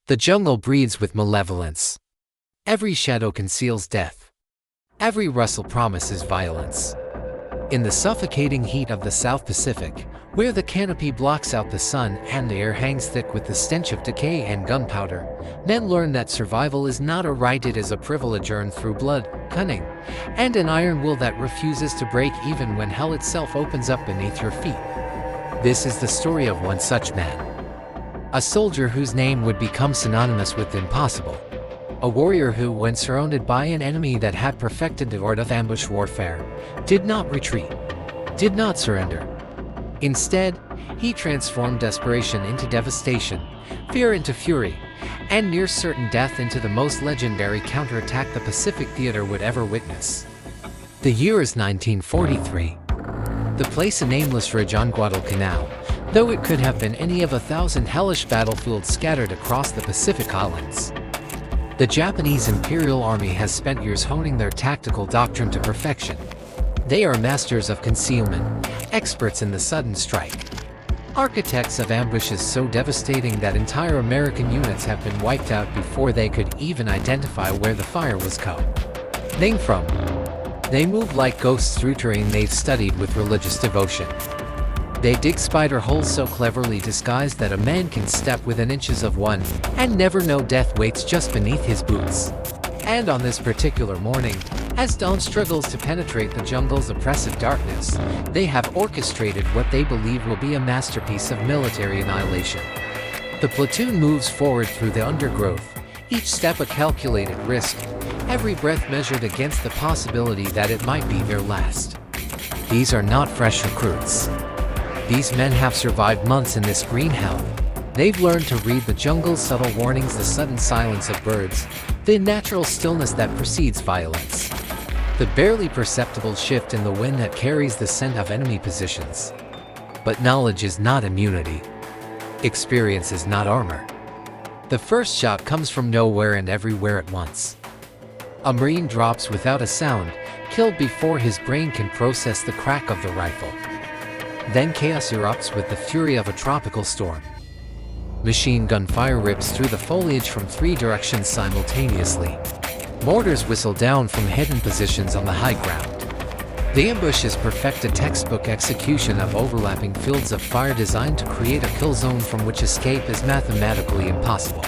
The jungle breathes with malevolence. Every shadow conceals death. Every rustle promises violence. In the suffocating heat of the South Pacific, where the canopy blocks out the sun and the air hangs thick with the stench of decay and gunpowder, men learn that survival is not a right, it is a privilege earned through blood, cunning, and an iron will that refuses to break even when hell itself opens up beneath your feet. This is the story of one such man. A soldier whose name would become synonymous with impossible. A warrior who, when surrounded by an enemy that had perfected the art of ambush warfare, did not retreat, did not surrender. Instead, he transformed desperation into devastation, fear into fury, and near certain death into the most legendary counterattack the Pacific theater would ever witness. The year is 1943. The place a nameless ridge on Guadalcanal, though it could have been any of 1,000 hellish battlefields scattered across the Pacific Islands. The Japanese Imperial Army has spent years honing their tactical doctrine to perfection. They are masters of concealment, experts in the sudden strike. Architects of ambushes so devastating that entire American units have been wiped out before they could even identify where the fire was coming from. They move like ghosts through terrain they've studied with religious devotion. They dig spider holes so cleverly disguised that a man can step within inches of one and never know death waits just beneath his boots. And on this particular morning, as dawn struggles to penetrate the jungle's oppressive darkness, they have orchestrated what they believe will be a masterpiece of military annihilation. The platoon moves forward through the undergrowth, each step a calculated risk, every breath measured against the possibility that it might be their last. These are not fresh recruits. These men have survived months in this green hell. They've learned to read the jungle's subtle warnings, the sudden silence of birds, the natural stillness that precedes violence, the barely perceptible shift in the wind that carries the scent of enemy positions. But knowledge is not immunity. Experience is not armor. The first shot comes from nowhere and everywhere at once. A Marine drops without a sound, killed before his brain can process the crack of the rifle. Then chaos erupts with the fury of a tropical storm. Machine gun fire rips through the foliage from 3 directions simultaneously. Mortars whistle down from hidden positions on the high ground. The ambush is perfected textbook execution of overlapping fields of fire designed to create a kill zone from which escape is mathematically impossible.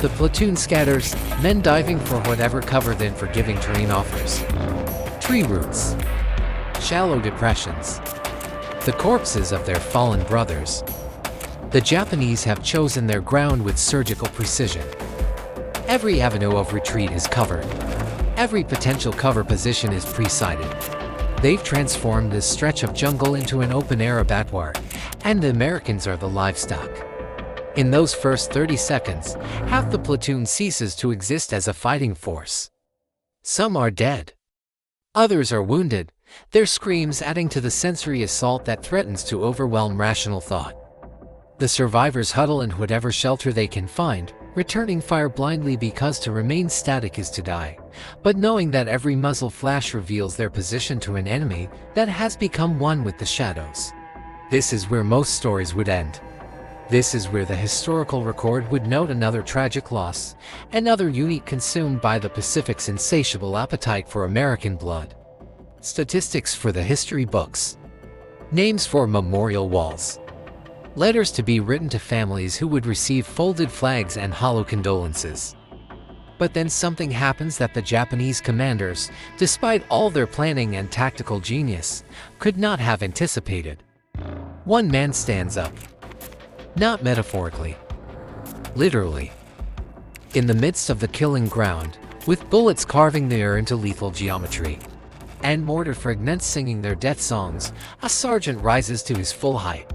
The platoon scatters, men diving for whatever cover the unforgiving terrain offers. Tree roots, shallow depressions, the corpses of their fallen brothers. The Japanese have chosen their ground with surgical precision. Every avenue of retreat is covered. Every potential cover position is pre-sighted. They've transformed this stretch of jungle into an open-air abattoir, and the Americans are the livestock. In those first 30 seconds, half the platoon ceases to exist as a fighting force. Some are dead. Others are wounded, their screams adding to the sensory assault that threatens to overwhelm rational thought. The survivors huddle in whatever shelter they can find, returning fire blindly because to remain static is to die, but knowing that every muzzle flash reveals their position to an enemy that has become one with the shadows. This is where most stories would end. This is where the historical record would note another tragic loss, another unit consumed by the Pacific's insatiable appetite for American blood. Statistics for the history books. Names for memorial walls. Letters to be written to families who would receive folded flags and hollow condolences. But then something happens that the Japanese commanders, despite all their planning and tactical genius, could not have anticipated. One man stands up. Not metaphorically. Literally. In the midst of the killing ground, with bullets carving the air into lethal geometry, and mortar fragments singing their death songs, a sergeant rises to his full height.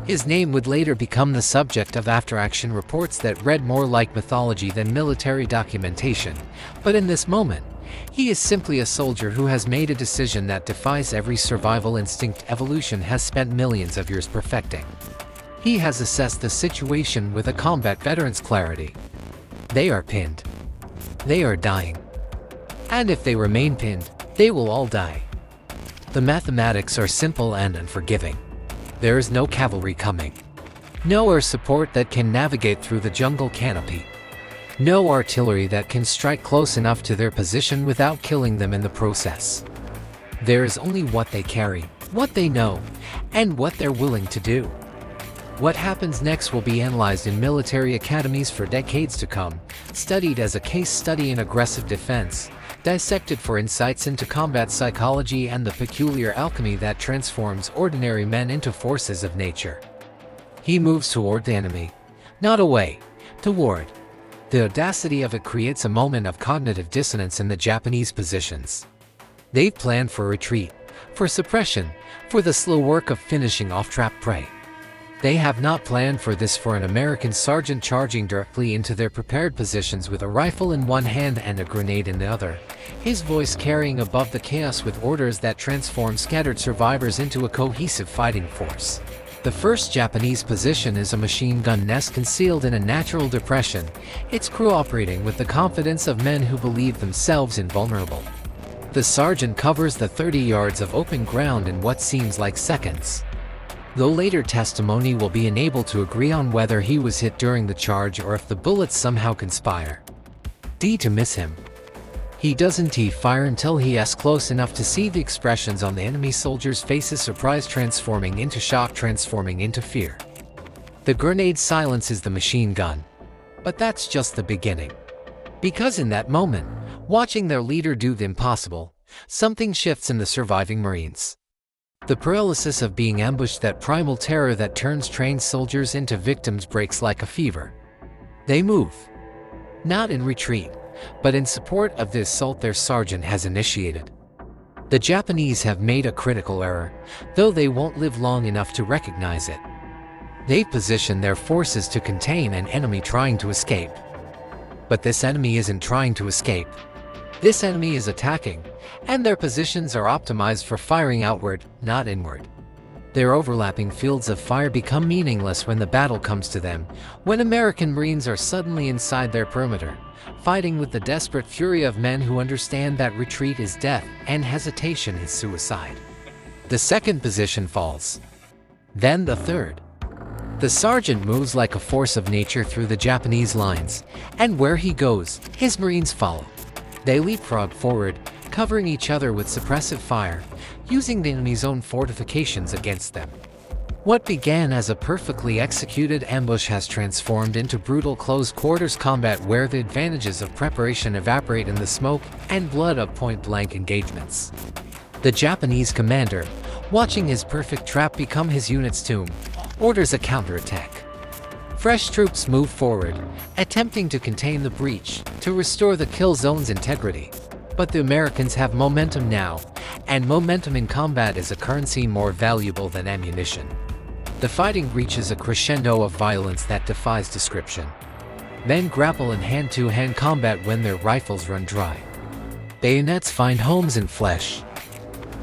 His name would later become the subject of after-action reports that read more like mythology than military documentation, but in this moment, he is simply a soldier who has made a decision that defies every survival instinct evolution has spent millions of years perfecting. He has assessed the situation with a combat veteran's clarity. They are pinned. They are dying. And if they remain pinned, they will all die. The mathematics are simple and unforgiving. There is no cavalry coming. No air support that can navigate through the jungle canopy. No artillery that can strike close enough to their position without killing them in the process. There is only what they carry, what they know, and what they're willing to do. What happens next will be analyzed in military academies for decades to come, studied as a case study in aggressive defense, dissected for insights into combat psychology and the peculiar alchemy that transforms ordinary men into forces of nature. He moves toward the enemy, not away, toward. The audacity of it creates a moment of cognitive dissonance in the Japanese positions. They've planned for retreat, for suppression, for the slow work of finishing off trapped prey. They have not planned for this, for an American sergeant charging directly into their prepared positions with a rifle in one hand and a grenade in the other, his voice carrying above the chaos with orders that transform scattered survivors into a cohesive fighting force. The first Japanese position is a machine gun nest concealed in a natural depression, its crew operating with the confidence of men who believe themselves invulnerable. The sergeant covers the 30 yards of open ground in what seems like seconds. Though later testimony will be unable to agree on whether he was hit during the charge or if the bullets somehow conspire to miss him. He doesn't fire until he is close enough to see the expressions on the enemy soldiers' faces, surprise transforming into shock, transforming into fear. The grenade silences the machine gun. But that's just the beginning. Because in that moment, watching their leader do the impossible, something shifts in the surviving Marines. The paralysis of being ambushed, that primal terror that turns trained soldiers into victims, breaks like a fever. They move. Not in retreat, but in support of the assault their sergeant has initiated. The Japanese have made a critical error, though they won't live long enough to recognize it. They've positioned their forces to contain an enemy trying to escape. But this enemy isn't trying to escape. This enemy is attacking, and their positions are optimized for firing outward, not inward. Their overlapping fields of fire become meaningless when the battle comes to them, when American Marines are suddenly inside their perimeter, fighting with the desperate fury of men who understand that retreat is death and hesitation is suicide. The second position falls. Then the third. The sergeant moves like a force of nature through the Japanese lines, and where he goes, his Marines follow. They leapfrog forward, covering each other with suppressive fire, using the enemy's own fortifications against them. What began as a perfectly executed ambush has transformed into brutal close-quarters combat, where the advantages of preparation evaporate in the smoke and blood of point-blank engagements. The Japanese commander, watching his perfect trap become his unit's tomb, orders a counterattack. Fresh troops move forward, attempting to contain the breach, to restore the kill zone's integrity. But the Americans have momentum now, and momentum in combat is a currency more valuable than ammunition. The fighting reaches a crescendo of violence that defies description. Men grapple in hand-to-hand combat when their rifles run dry. Bayonets find homes in flesh.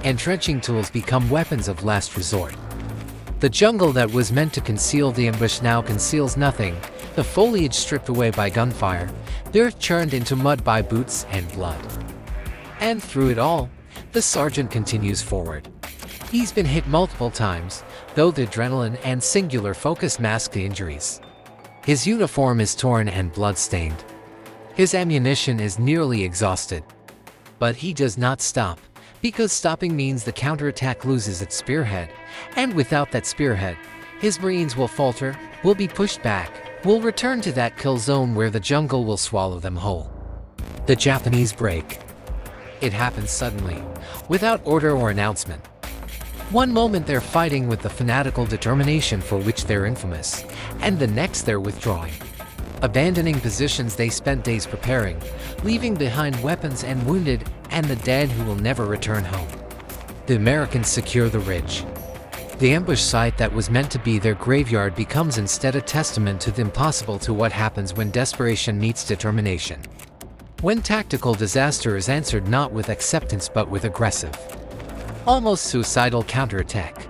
Entrenching tools become weapons of last resort. The jungle that was meant to conceal the ambush now conceals nothing, the foliage stripped away by gunfire, the earth churned into mud by boots and blood. And through it all, the sergeant continues forward. He's been hit multiple times, though the adrenaline and singular focus mask the injuries. His uniform is torn and blood-stained. His ammunition is nearly exhausted. But he does not stop, because stopping means the counterattack loses its spearhead, and without that spearhead, his Marines will falter, will be pushed back, will return to that kill zone where the jungle will swallow them whole. The Japanese break. It happens suddenly, without order or announcement. One moment they're fighting with the fanatical determination for which they're infamous, and the next they're withdrawing. Abandoning positions they spent days preparing, leaving behind weapons and wounded, and the dead who will never return home. The Americans secure the ridge. The ambush site that was meant to be their graveyard becomes instead a testament to the impossible, to what happens when desperation meets determination. When tactical disaster is answered not with acceptance but with aggressive, almost suicidal counterattack.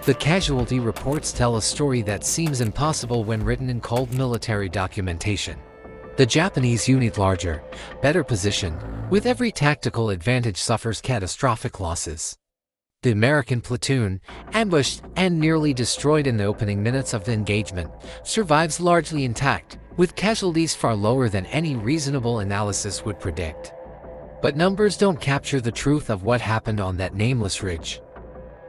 The casualty reports tell a story that seems impossible when written in cold military documentation. The Japanese unit, larger, better positioned, with every tactical advantage, suffers catastrophic losses. The American platoon, ambushed and nearly destroyed in the opening minutes of the engagement, survives largely intact, with casualties far lower than any reasonable analysis would predict. But numbers don't capture the truth of what happened on that nameless ridge.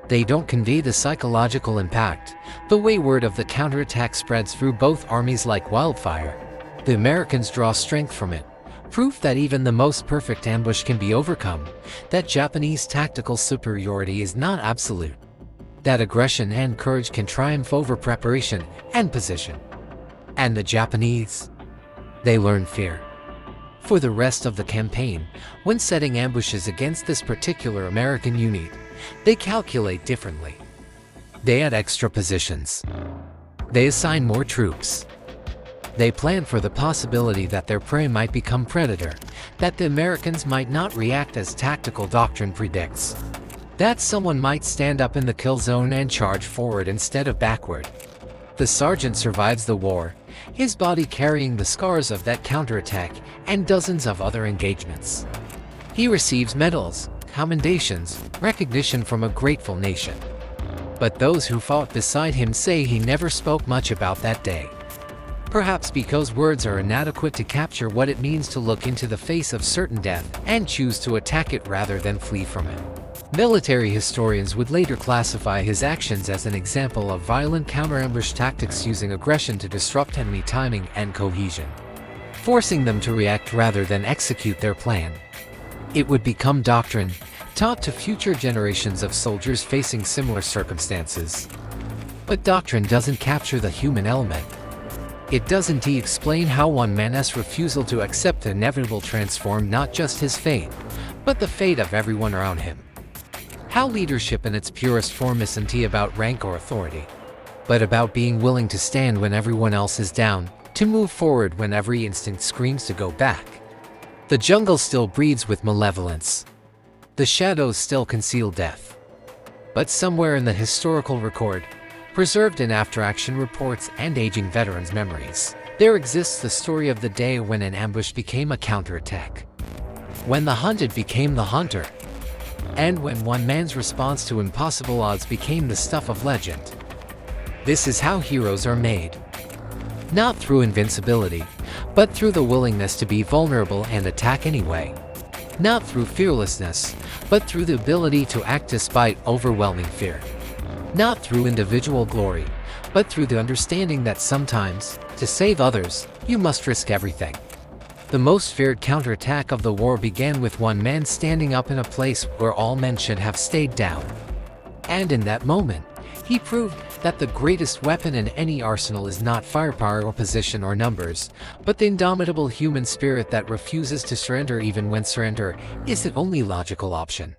They don't convey the psychological impact, the way word of the counterattack spreads through both armies like wildfire. The Americans draw strength from it, proof that even the most perfect ambush can be overcome, that Japanese tactical superiority is not absolute, that aggression and courage can triumph over preparation and position. And the Japanese? They learn fear. For the rest of the campaign, when setting ambushes against this particular American unit, they calculate differently. They add extra positions. They assign more troops. They plan for the possibility that their prey might become predator, that the Americans might not react as tactical doctrine predicts, that someone might stand up in the kill zone and charge forward instead of backward. The sergeant survives the war, his body carrying the scars of that counterattack and dozens of other engagements. He receives medals, commendations, recognition from a grateful nation. But those who fought beside him say he never spoke much about that day. Perhaps because words are inadequate to capture what it means to look into the face of certain death and choose to attack it rather than flee from it. Military historians would later classify his actions as an example of violent counter-ambush tactics using aggression to disrupt enemy timing and cohesion, forcing them to react rather than execute their plan. It would become doctrine, taught to future generations of soldiers facing similar circumstances. But doctrine doesn't capture the human element. It does indeed explain how one man's refusal to accept the inevitable transformed not just his fate, but the fate of everyone around him. How leadership in its purest form isn't about rank or authority, but about being willing to stand when everyone else is down, to move forward when every instinct screams to go back. The jungle still breathes with malevolence. The shadows still conceal death. But somewhere in the historical record, preserved in after-action reports and aging veterans' memories, there exists the story of the day when an ambush became a counterattack, when the hunted became the hunter, and when one man's response to impossible odds became the stuff of legend. This is how heroes are made. Not through invincibility, but through the willingness to be vulnerable and attack anyway. Not through fearlessness, but through the ability to act despite overwhelming fear. Not through individual glory, but through the understanding that sometimes, to save others, you must risk everything. The most feared counterattack of the war began with one man standing up in a place where all men should have stayed down. And in that moment, he proved that the greatest weapon in any arsenal is not firepower or position or numbers, but the indomitable human spirit that refuses to surrender even when surrender is the only logical option.